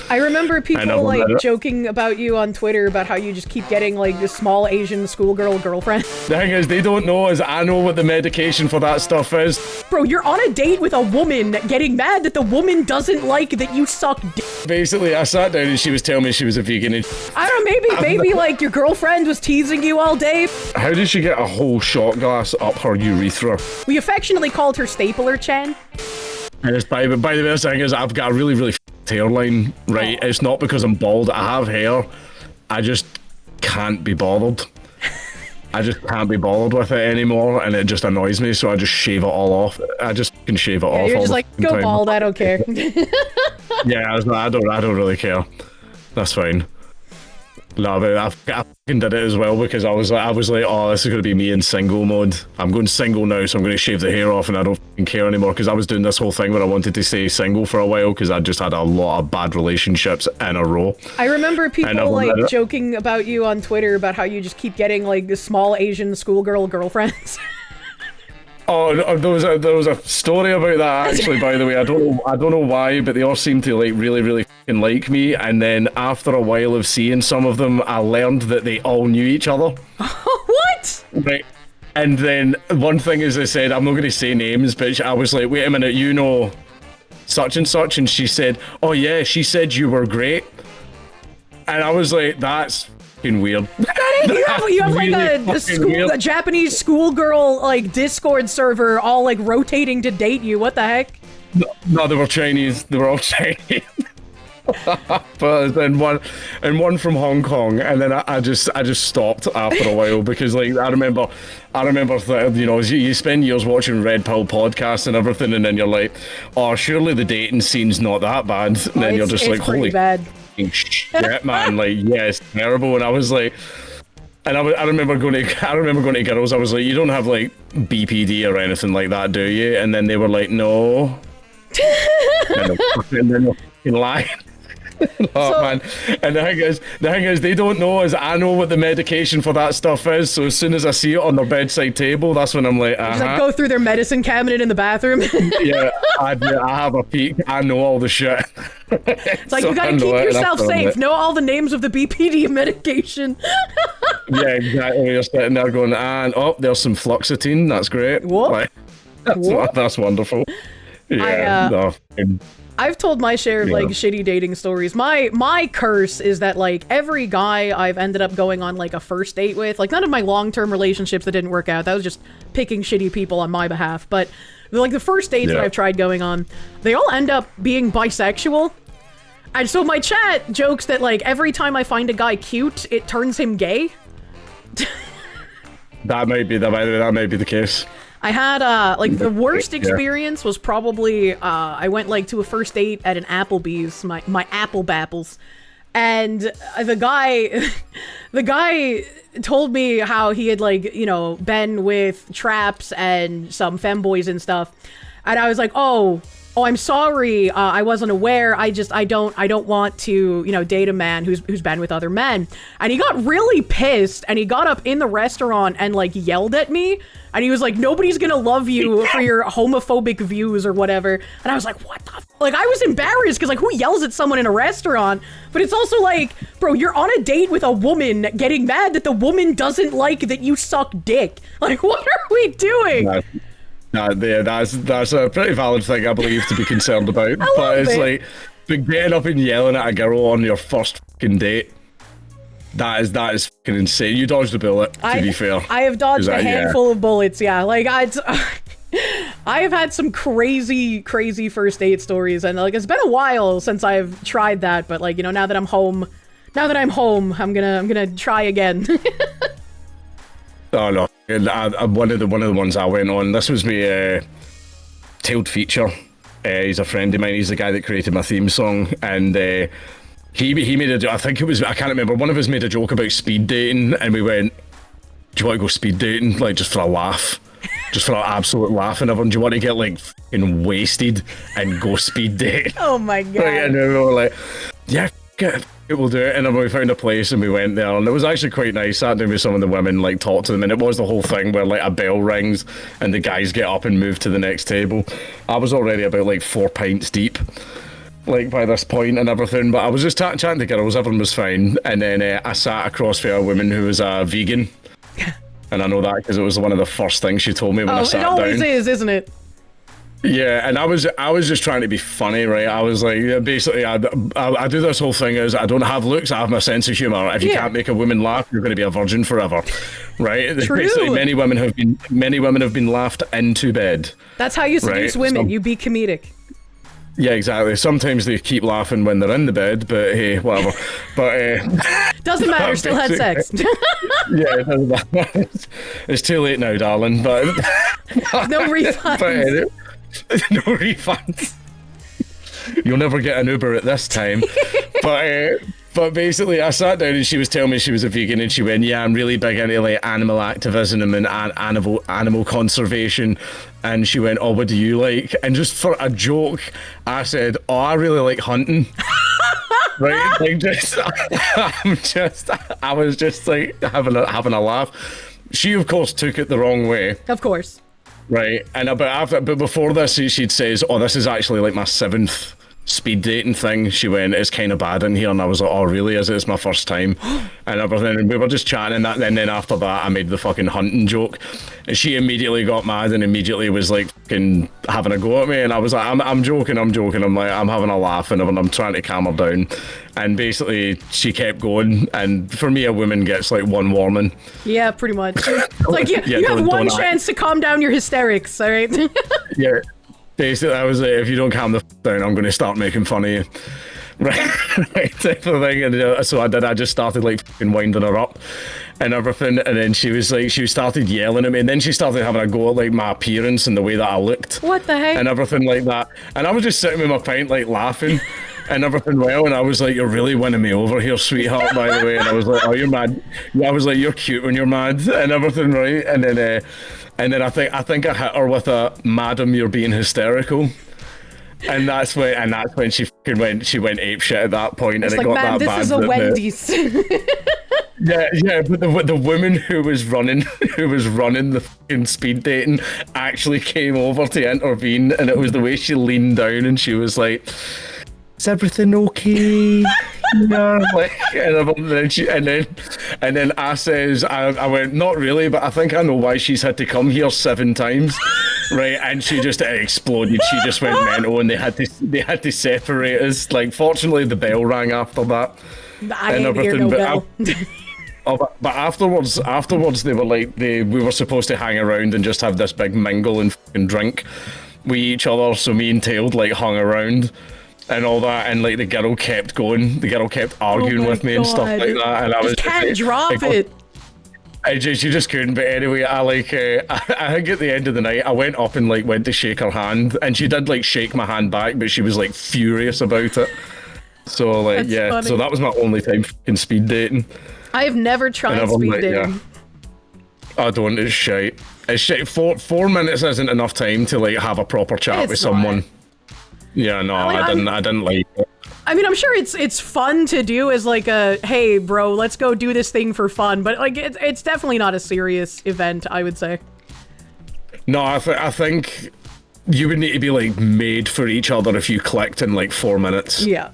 I remember people like joking about you on Twitter about how you just keep getting like this small Asian schoolgirl girlfriend. The thing is, they don't know is I know what the medication for that stuff is. Bro, you're on a date with a woman getting mad that the woman doesn't like that you suck dick. Basically, I sat down and she was telling me she was a vegan. And I don't know, maybe like your girlfriend was teasing you all day. How did she get a whole shot glass up her urethra? We affectionately called her Stapler Chan. And it's by the way, the thing is, I've got a really, really hairline, right? It's not because I'm bald. I have hair. I just can't be bothered. I just can't be bothered with it anymore, and it just annoys me, so I just shave it all off. I just can shave it off. You're all just the like, go time. bald, I don't care. Yeah, I don't really care. That's fine. No, but I fucking did it as well because I was like, oh, this is going to be me in single mode. I'm going single now, so I'm going to shave the hair off and I don't fucking care anymore because I was doing this whole thing where I wanted to stay single for a while because I just had a lot of bad relationships in a row. I remember people like joking about you on Twitter about how you just keep getting like this small Asian schoolgirl girlfriends. Oh, there was a story about that actually. By the way, I don't know why, but they all seem to like really fucking like me. And then after a while of seeing some of them, I learned that they all knew each other. What? Right. And then one thing is, I said, I'm not going to say names, but I was like, wait a minute, you know, such and such, and she said, oh yeah, she said you were great, and I was like, that's fucking weird. You have like a Japanese schoolgirl like Discord server all like rotating to date you. What the heck? No, they were Chinese. They were all Chinese. But then one from Hong Kong, and then I just stopped after a while because like I remember that, you know, you spend years watching Red Pill podcasts and everything, and then you're like, oh, surely the dating scene's not that bad, and then you're just like, holy bad shit, man, like yeah, it's terrible. And I was like, and I remember going to girls, I was like, you don't have like BPD or anything like that, do you? And then they were like, no. And then they're fucking lying. Oh man. And the thing is, they don't know is I know what the medication for that stuff is, so as soon as I see it on their bedside table, that's when I'm like, Just like go through their medicine cabinet in the bathroom. Yeah, I have a peek. I know all the shit. It's like, so you gotta keep yourself safe. Know all the names of the BPD medication. Yeah, exactly. You're sitting there going, and oh, there's some fluoxetine. That's great. What? Like, that's wonderful. Yeah. I've told my share of like shitty dating stories. My curse is that like every guy I've ended up going on like a first date with, like none of my long-term relationships that didn't work out, that was just picking shitty people on my behalf, but like the first dates that I've tried going on, they all end up being bisexual. And so my chat jokes that like every time I find a guy cute, it turns him gay. That might be the case. I had like the worst experience was probably I went like to a first date at an Applebee's, my Apple Bapples, and the guy told me how he had like, you know, been with traps and some femboys and stuff, and I was like, oh, I'm sorry, I wasn't aware. I don't want to, you know, date a man who's been with other men. And he got really pissed, and he got up in the restaurant and like yelled at me, and he was like, nobody's gonna love you for your homophobic views or whatever. And I was like, what the like, I was embarrassed because like, who yells at someone in a restaurant? But it's also like, bro, you're on a date with a woman getting mad that the woman doesn't like that you suck dick. Like, what are we doing? That's a pretty valid thing, I believe, to be concerned about. But it's like, but getting up and yelling at a girl on your first fucking date, that is fucking insane. You dodged a bullet, to be fair. I have dodged a handful of bullets, yeah. Like, I have had some crazy first date stories, and like, it's been a while since I've tried that, but like, you know, now that I'm home, I'm gonna try again. Oh no! One of the ones I went on. This was me, Tailed Feature. He's a friend of mine. He's the guy that created my theme song, and he made a. I think it was, I can't remember. One of us made a joke about speed dating, and we went, "Do you want to go speed dating? Like just for a laugh, just for an absolute laugh?" And everyone, "Do you want to get like fucking wasted and go speed dating?" Oh my god! And we were like, "Yeah, we'll do it." And then we found a place and we went there, and it was actually quite nice. Sat down with some of the women, like talked to them, and it was the whole thing where like a bell rings and the guys get up and move to the next table. I was already about like 4 pints deep, like by this point and everything. But I was just chatting to girls, everyone was fine. And then I sat across from a woman who was a vegan. And I know that because it was one of the first things she told me when I sat down. It always is, isn't it? Yeah, and I was just trying to be funny, right? I was like, yeah, basically, I do this whole thing as I don't have looks, I have my sense of humor. If you can't make a woman laugh, you're going to be a virgin forever, right? True. Basically, many women have been laughed into bed. That's how you seduce women. You be comedic. Yeah, exactly. Sometimes they keep laughing when they're in the bed, but hey, whatever. But doesn't matter. Still had sex. Yeah, it doesn't matter. It's too late now, darling. But no refunds. No refunds. You'll never get an Uber at this time. But basically, I sat down and she was telling me she was a vegan, and she went, "Yeah, I'm really big into like animal activism and animal conservation." And she went, "Oh, what do you like?" And just for a joke, I said, "Oh, I really like hunting." Right? Like I was just like having a laugh. She, of course, took it the wrong way. Of course. Right, but before this, she'd says, "Oh, this is actually like my 7th speed dating thing." She went, "It's kind of bad in here," and I was like, "Oh, really? Is it? It's my first time," and everything. And we were just chatting, and then after that, I made the fucking hunting joke, and she immediately got mad and immediately was like fucking having a go at me, and I was like, "I'm joking. I'm like, I'm having a laugh, and I'm trying to calm her down." And basically, she kept going. And for me, a woman gets like one warning. Yeah, pretty much. It's like you have one chance to calm down your hysterics, all right? Yeah. Basically, I was like, if you don't calm the down, I'm going to start making fun of you. Right, type of thing. And so I did. I just started like fucking winding her up and everything. And then she started yelling at me. And then she started having a go at like my appearance and the way that I looked. What the heck? And everything like that. And I was just sitting with my pint, like laughing. And everything well, and I was like, "You're really winning me over here, sweetheart, by the way." And I was like, "Oh, you're mad." I was like, "You're cute when you're mad," and everything, right? And then I think I hit her with a, "Madam, you're being hysterical." And that's when she went apeshit at that point, it's and like, it got that this bad. Is a Wendy's. Yeah, but the woman who was running the fucking speed dating actually came over to intervene, and it was the way she leaned down and she was like, "Is everything okay?" Yeah, like, and then I says, I went, "Not really, but I think I know why she's had to come here 7 times." Right, and she just exploded. She just went mental, and they had to separate us. Like, fortunately, the bell rang after that. I didn't hear no bell. But afterwards, they were like, we were supposed to hang around and just have this big mingle and fucking drink with each other. So me and Tailed like hung around and all that, and like the girl kept going. The girl kept arguing with me and stuff like that, and I was just can't drop it. She just couldn't. But anyway, I think at the end of the night, I went up and like went to shake her hand, and she did like shake my hand back, but she was like furious about it. So like, that's yeah, funny. So that was my only time in speed dating. I have never tried speed dating. Yeah. I don't. It's shite. It's shite. 4 minutes isn't enough time to like have a proper chat with someone. Yeah, no, I didn't like it. I mean, I'm sure it's fun to do as like a, "Hey, bro, let's go do this thing for fun," but like it's definitely not a serious event, I would say. No, I think you would need to be like made for each other if you clicked in like 4 minutes. Yeah.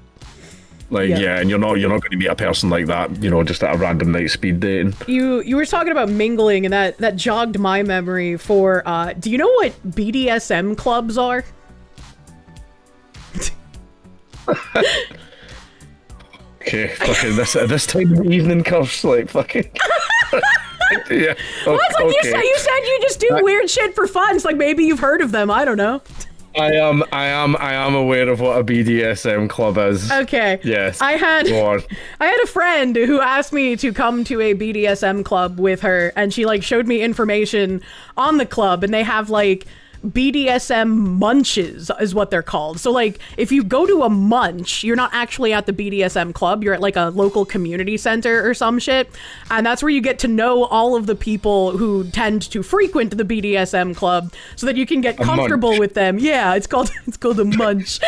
Like yeah, and you're not going to meet a person like that, you know, just at a random night speed dating. You were talking about mingling, and that jogged my memory for. Do you know what BDSM clubs are? Okay, fucking this time of the evening, Kirsche, like fucking. Yeah. Well, it's like you said you just do weird shit for fun. It's like maybe you've heard of them. I don't know. I am aware of what a BDSM club is. Okay. Yes. I had a friend who asked me to come to a BDSM club with her, and she like showed me information on the club, and they have like BDSM munches is what they're called. So like if you go to a munch, you're not actually at the BDSM club, you're at like a local community center or some shit, and that's where you get to know all of the people who tend to frequent the BDSM club so that you can get comfortable with them. Yeah, it's called a munch.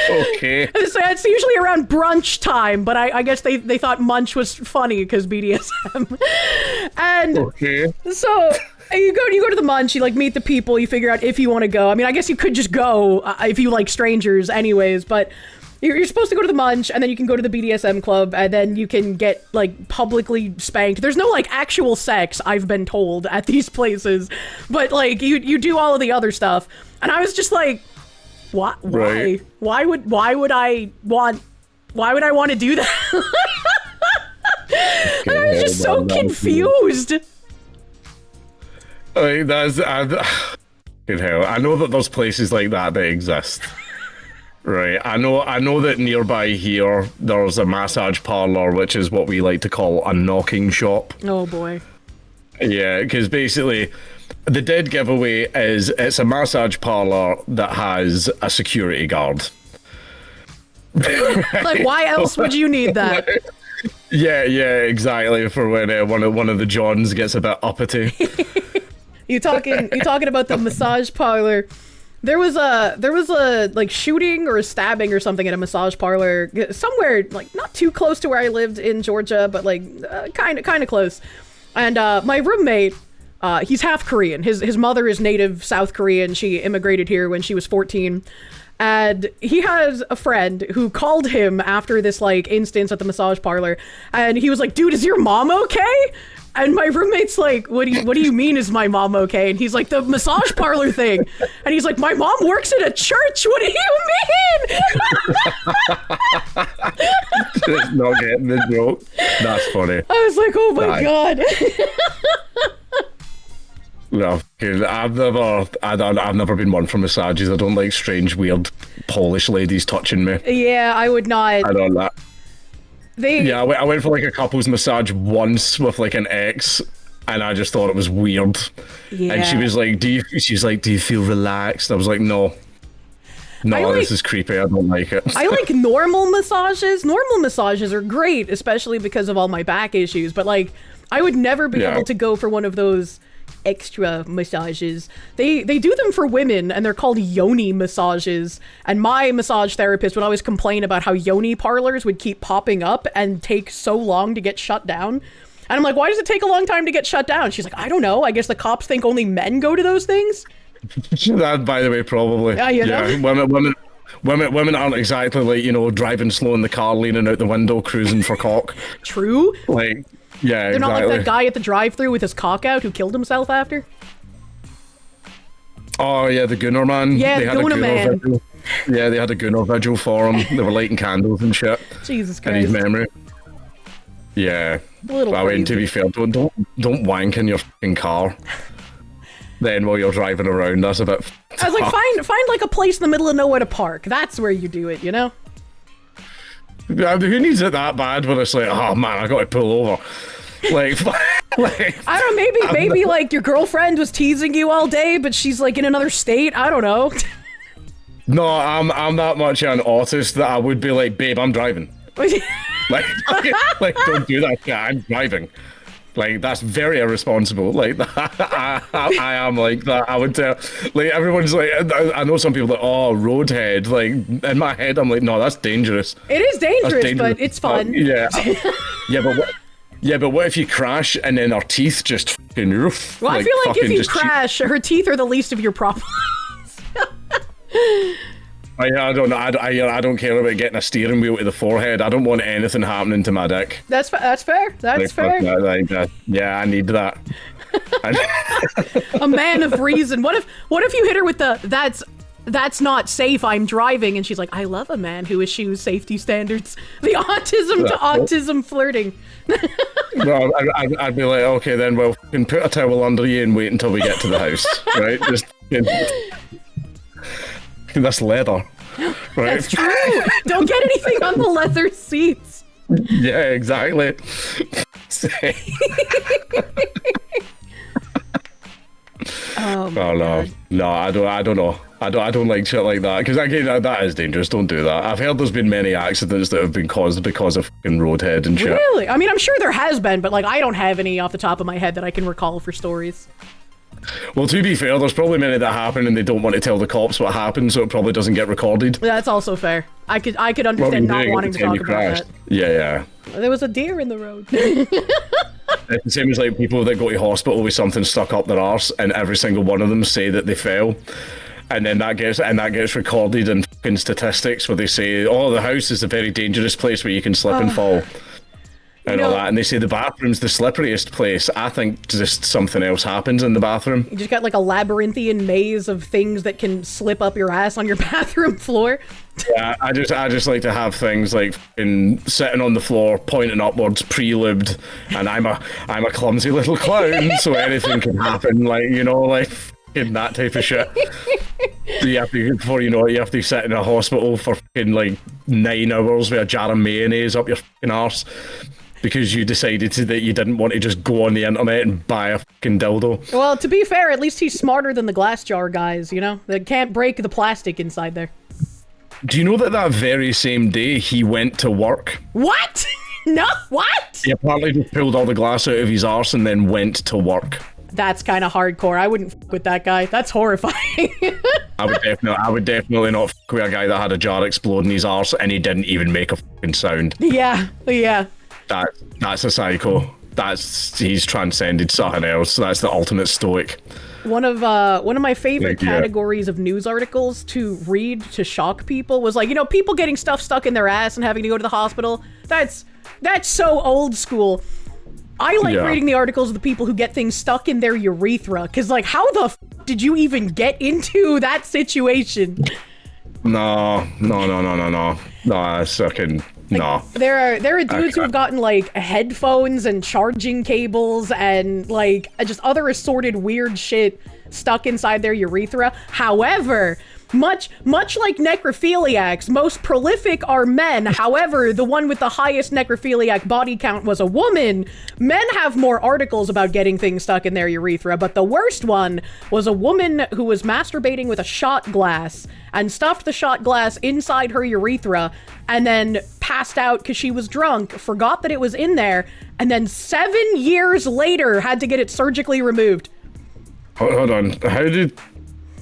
Okay. So it's usually around brunch time, but I guess they thought munch was funny because BDSM. And okay. So You go to the munch, you like meet the people, you figure out if you want to go. I mean, I guess you could just go if you like strangers anyways, but you're supposed to go to the munch, and then you can go to the BDSM club, and then you can get like publicly spanked. There's no like actual sex, I've been told, at these places, but like you do all of the other stuff. And I was just like, why? Right. Why would I want to do that? And I was just so confused. I mean, I know that there's places like that exist. Right. I know that nearby here there's a massage parlor, which is what we like to call a knocking shop. Oh boy. Yeah, because basically the dead giveaway is it's a massage parlor that has a security guard. Like, why else would you need that? Yeah, exactly. For when one of the Johns gets a bit uppity. You talking about the massage parlor? There was a like shooting or a stabbing or something at a massage parlor somewhere like not too close to where I lived in Georgia, but like kind of close. And my roommate, he's half Korean. His mother is native South Korean. She immigrated here when she was 14. And he has a friend who called him after this like instance at the massage parlor, and he was like, "Dude, is your mom okay?" And my roommate's like, what do you mean is my mom okay? And he's like, the massage parlor thing. And he's like, my mom works at a church. What do you mean? Just not getting the joke. That's funny. I was like, oh my God. No, I've never been one for massages. I don't like strange, weird Polish ladies touching me. Yeah, I would not. I don't like. Yeah, I went for like a couple's massage once with like an ex, and I just thought it was weird. Yeah. And she was like, "Do you feel relaxed?" I was like, "No, this is creepy. I don't like it." I like normal massages. Normal massages are great, especially because of all my back issues. But like, I would never be able to go for one of those extra massages. They do them for women, and they're called yoni massages. And my massage therapist would always complain about how yoni parlors would keep popping up and take so long to get shut down. And I'm like, why does it take a long time to get shut down? She's like, I don't know. I guess the cops think only men go to those things. That, by the way, probably. Yeah. Women aren't exactly like, driving slow in the car, leaning out the window, cruising for cock. True. Like, yeah, they're not like that guy at the drive-thru with his cock out who killed himself after. Oh yeah, the Gunner man. Yeah, the Gunner man. Vigil. Yeah, they had a Gunner vigil for him. They were lighting candles and shit. Jesus Christ. In his memory. Yeah. A little I mean, to be fair, don't wank in your fucking car. Then while you're driving around, that's a bit. I was like, find like a place in the middle of nowhere to park. That's where you do it, Yeah, who needs it that bad when it's like, oh man, I got to pull over. Like, I don't know, maybe like your girlfriend was teasing you all day, but she's like in another state. I don't know. No, I'm that much an autist that I would be like, babe, I'm driving. like, don't do that. Yeah, I'm driving. Like, that's very irresponsible. Like, I am like that. I would tell, like, everyone's like, I know some people are like, oh, roadhead. Like, in my head, I'm like, no, that's dangerous. It is dangerous, but it's fun. But what if you crash and then her teeth just fucking roof? Well, I feel like if you crash, her teeth are the least of your problems. I don't know. I don't care about getting a steering wheel to the forehead. I don't want anything happening to my dick. That's fair. That's fair. Yeah, I need that. A man of reason. What if you hit her with the that's not safe, I'm driving, and she's like, I love a man who eschews safety standards. The autism to autism flirting. No, I'd be like, okay then, well, can put a towel under you and wait until we get to the house, right? Just that's leather, right? That's true. Don't get anything on the leather seats. Yeah, exactly. Oh no, I don't know. I don't like shit like that, because again, that is dangerous. Don't do that. I've heard there's been many accidents that have been caused because of fucking roadhead and shit. Really? I mean, I'm sure there has been, but like, I don't have any off the top of my head that I can recall for stories. Well, to be fair, there's probably many that happen and they don't want to tell the cops what happened, so it probably doesn't get recorded. That's also fair. I could understand not wanting to talk about that. Yeah. There was a deer in the road. It's the same as like people that go to hospital with something stuck up their arse, and every single one of them say that they fell. And then that gets recorded in fucking statistics where they say, oh, the house is a very dangerous place where you can slip and fall. And all that. And they say the bathroom's the slipperiest place. I think just something else happens in the bathroom. You just got like a labyrinthian maze of things that can slip up your ass on your bathroom floor. Yeah, I just like to have things like sitting on the floor, pointing upwards, pre-lubed, and I'm a clumsy little clown, so anything can happen, like, you know, like in that type of shit. So you have to, before you know it, you have to sit in a hospital for fucking like 9 hours with a jar of mayonnaise up your fucking arse because you decided that you didn't want to just go on the internet and buy a fucking dildo. Well, to be fair, at least he's smarter than the glass jar guys, you know? They can't break the plastic inside there. Do you know that very same day he went to work? What? No, what? He apparently just pulled all the glass out of his arse and then went to work. That's kind of hardcore. I wouldn't f with that guy. That's horrifying. I would definitely not f with a guy that had a jar explode in his arse and he didn't even make a fucking sound. Yeah. That's a psycho. He's transcended something else. That's the ultimate stoic. One of my favorite categories of news articles to read to shock people was like, you know, people getting stuff stuck in their ass and having to go to the hospital. That's so old school. I like reading the articles of the people who get things stuck in their urethra, because, like, how the f did you even get into that situation? No, that's fucking... No. There are dudes who have gotten, like, headphones and charging cables and, like, just other assorted weird shit stuck inside their urethra. However, much like necrophiliacs, most prolific are men. However, the one with the highest necrophiliac body count was a woman. Men have more articles about getting things stuck in their urethra, but the worst one was a woman who was masturbating with a shot glass and stuffed the shot glass inside her urethra and then passed out because she was drunk, forgot that it was in there, and then 7 years later had to get it surgically removed. Hold on.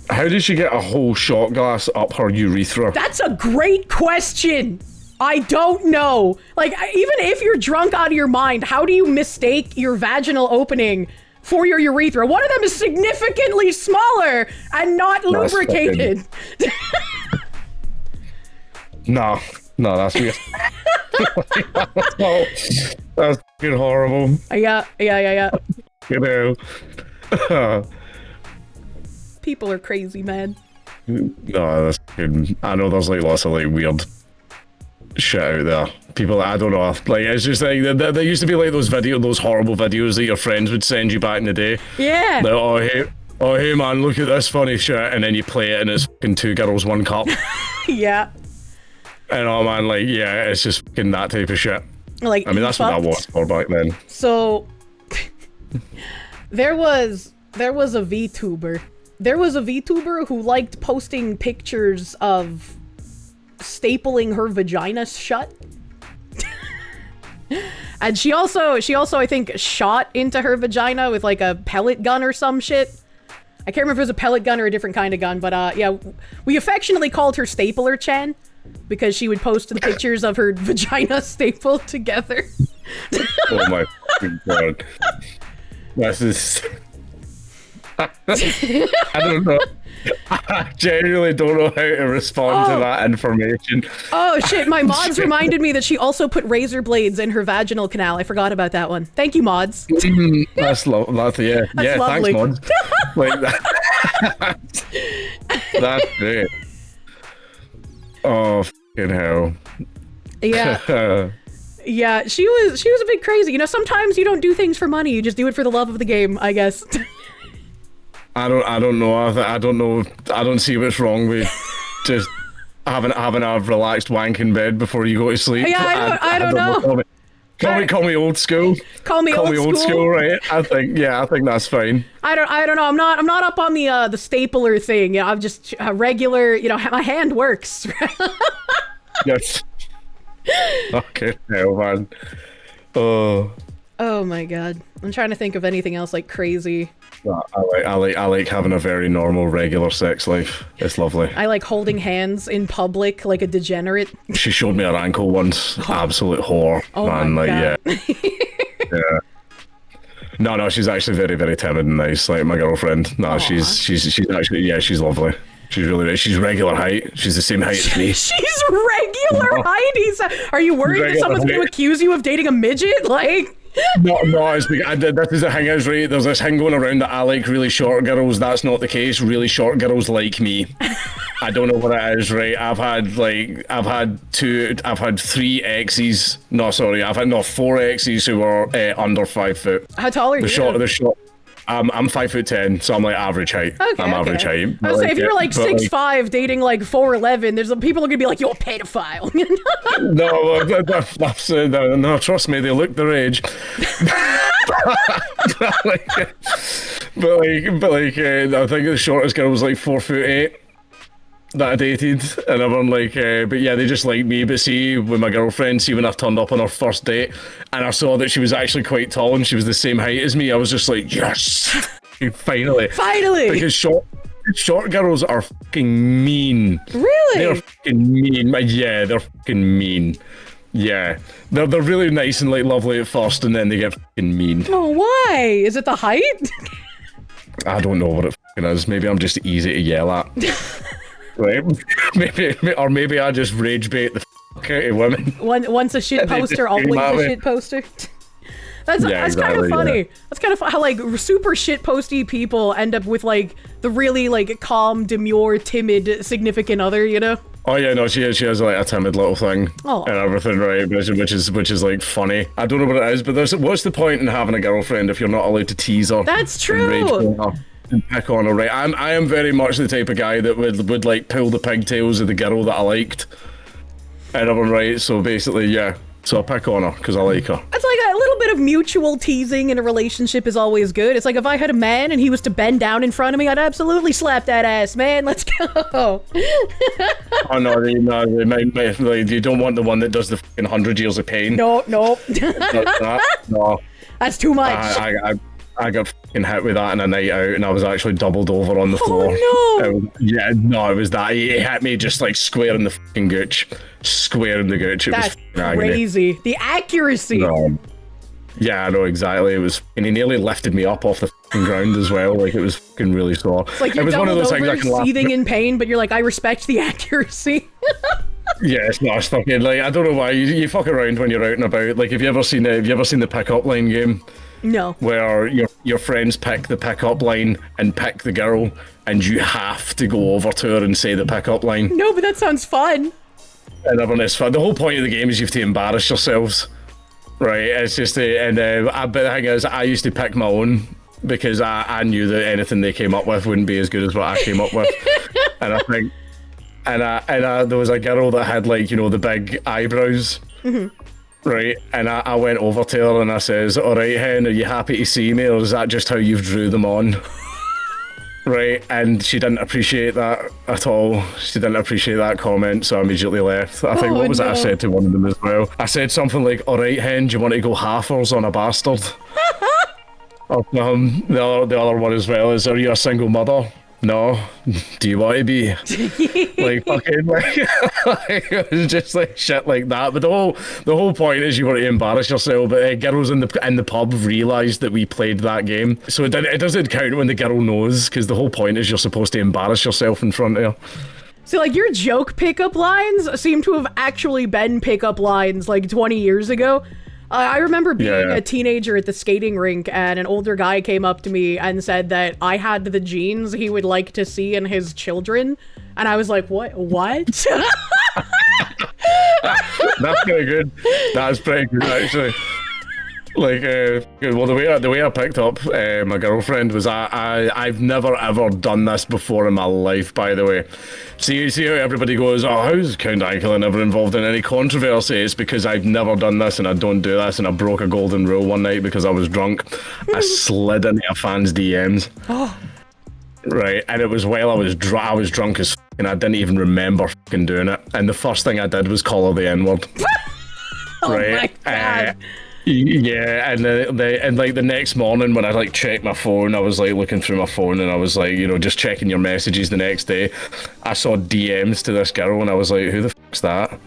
How did she get a whole shot glass up her urethra? That's a great question. I don't know. Like, even if you're drunk out of your mind, how do you mistake your vaginal opening for your urethra? One of them is significantly smaller and not lubricated. No, that's weird. That's fucking horrible. Yeah. You know. People are crazy, man. No, that's fucking... I know there's like lots of like weird shit out there. People, I don't know, like it's just like there used to be like those horrible videos that your friends would send you back in the day. Yeah. Like, oh hey man, look at this funny shit, and then you play it and it's fucking 2 girls 1 cup. Yeah. And oh man, like yeah, it's just fucking that type of shit. Like, I mean, that's what I was for back then. So there was a VTuber. There was a VTuber who liked posting pictures of stapling her vagina shut. And she also I think shot into her vagina with like a pellet gun or some shit. I can't remember if it was a pellet gun or a different kind of gun, but yeah, we affectionately called her Stapler Chan because she would post the pictures of her vagina stapled together. Oh my fucking god. This is... I don't know. I genuinely don't know how to respond to that information. Oh shit, my mods reminded me that she also put razor blades in her vaginal canal. I forgot about that one. Thank you, mods. That's lovely. Yeah, that's lovely. Thanks, mods. Like that. That's great. Oh fucking hell. Yeah. Yeah, she was a bit crazy. You know, sometimes you don't do things for money, you just do it for the love of the game, I guess. I don't know. I don't know. I don't see what's wrong with just having a relaxed wank in bed before you go to sleep. Yeah, I don't know. Call me old school. Call me old school, right? I think that's fine. I don't know. I'm not up on the stapler thing. You know, I'm just a regular. You know, my hand works. Yes. Okay, hell, man. Oh my god. I'm trying to think of anything else like crazy. I like having a very normal, regular sex life. It's lovely. I like holding hands in public like a degenerate. She showed me her ankle once. Absolute whore, oh man. My like, god. yeah. No, she's actually very, very timid and nice, like my girlfriend. No, she's actually, yeah, she's lovely. She's really nice. She's regular height. She's the same height as me. She's regular height. Are you worried that someone's going to accuse you of dating a midget? Like... No, it's because this is the thing is, right, there's this thing going around that I like really short girls. That's not the case. Really short girls like me. I don't know what it is, right? I've had 3 exes. No, sorry, I've had 4 exes who were under 5 foot. How tall are you? The short. I'm 5'10", so I'm like average height. Okay, I'm average height. I was saying, if you're like 6'5", dating like 4'11", there's people are gonna be like, "You're a pedophile." No, trust me, they look their age. I think the shortest girl was like 4'8" that I dated, and everyone like, but yeah, they just like me. But see, with my girlfriend, when I turned up on our first date, and I saw that she was actually quite tall and she was the same height as me, I was just like, yes, finally. Because short girls are fucking mean. Really? They're fucking mean. Yeah, they're fucking mean. Yeah, they're really nice and like lovely at first, and then they get fucking mean. Oh, why? Is it the height? I don't know what it fucking is. Maybe I'm just easy to yell at. Right? Maybe I just rage bait the fuck out of women. Once a shit poster, always a shit poster. That's kind of funny. Yeah. That's kind of how like super shit posty people end up with like the really like calm, demure, timid significant other, you know? Oh yeah, no, she has like a timid little thing and everything, right? Which is like funny. I don't know what it is, but what's the point in having a girlfriend if you're not allowed to tease her? That's true. And pick on her, right? I am very much the type of guy that would like pull the pigtails of the girl that I liked, and everyone, right? So basically, yeah. So I pick on her because I like her. It's like a little bit of mutual teasing in a relationship is always good. It's like if I had a man and he was to bend down in front of me, I'd absolutely slap that ass, man. Let's go. Oh no, like, you don't want the one that does the fucking 100 years of pain. No. No. That's too much. I got fucking hit with that in a night out, and I was actually doubled over on the floor. Oh no! It was that. He hit me just like square in the fucking gooch. Square in the gooch. It That's was crazy. Agony. The accuracy. No. Yeah, I know exactly. It was, and he nearly lifted me up off the fucking ground as well. Like it was fucking really sore. It's like you're it was one of those things I can seething in pain, but you're like, I respect the accuracy. Yeah, it's not fucking like I don't know why you fuck around when you're out and about. Like, have you ever seen the pick-up line game? No. Where your friends pick the pick-up line and pick the girl, and you have to go over to her and say the pick-up line. No, but that sounds fun. And everyone is fun. The whole point of the game is you have to embarrass yourselves, right? It's just but the thing is, I used to pick my own because I knew that anything they came up with wouldn't be as good as what I came up with, and I think, and there was a girl that had like the big eyebrows. Mm-hmm. Right, and I went over to her and I says, "All right, hen, are you happy to see me, or is that just how you've drew them on?" Right, and she didn't appreciate that at all. She didn't appreciate that comment, so I immediately left. I think, what was it I said to one of them as well? I said something like, "All right, hen, do you want to go halfers on a bastard?" Or the other one as well is, "Are you a single mother?" No. Do you want to be? Like fucking like it was just like shit like that. But the whole point is you want to embarrass yourself. But girls in the pub realised that we played that game, so it doesn't count when the girl knows, because the whole point is you're supposed to embarrass yourself in front of her. So like your joke pickup lines seem to have actually been pickup lines like 20 years ago. I remember being a teenager at the skating rink, and an older guy came up to me and said that I had the genes he would like to see in his children, and I was like, what? That's pretty good. That's pretty good, actually. Like, well, the way I picked up my girlfriend was I've never ever done this before in my life, by the way. See how everybody goes, "Oh, how's Count Dankula never involved in any controversy?" It's because I've never done this and I don't do this, and I broke a golden rule one night because I was drunk. I slid into a fan's DMs. Oh. Right, and it was while I was drunk as and I didn't even remember fucking doing it. And the first thing I did was call her the N-word. Right. Oh my God. Yeah, and like the next morning when I like checked my phone, I was like looking through my phone and I was like, just checking your messages the next day. I saw DMs to this girl and I was like, who the fuck's that?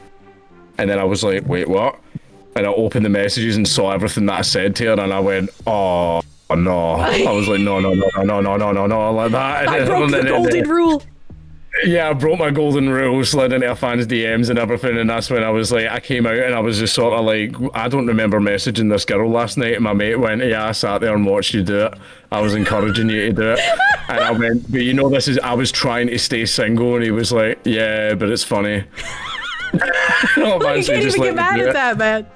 And then I was like, wait, what? And I opened the messages and saw everything that I said to her, and I went, oh, oh no. I was like, no, like that. I broke the golden rule. Yeah, I broke my golden rule, slid into a fan's DMs and everything, and that's when I was like, I came out and I was just sort of like, I don't remember messaging this girl last night, and my mate went, yeah, I sat there and watched you do it. I was encouraging you to do it. And I went, but you know, I was trying to stay single, and he was like, yeah, but it's funny. Oh, man, You can't even get mad at that, man.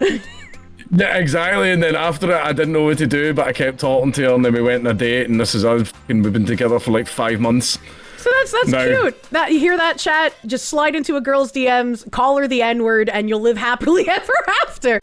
Yeah, exactly. And then after it, I didn't know what to do, but I kept talking to her, and then we went on a date, and this is us. We've been together for like 5 months. So that's cute. That you hear that, chat? Just slide into a girl's DMs, call her the N-word, and you'll live happily ever after.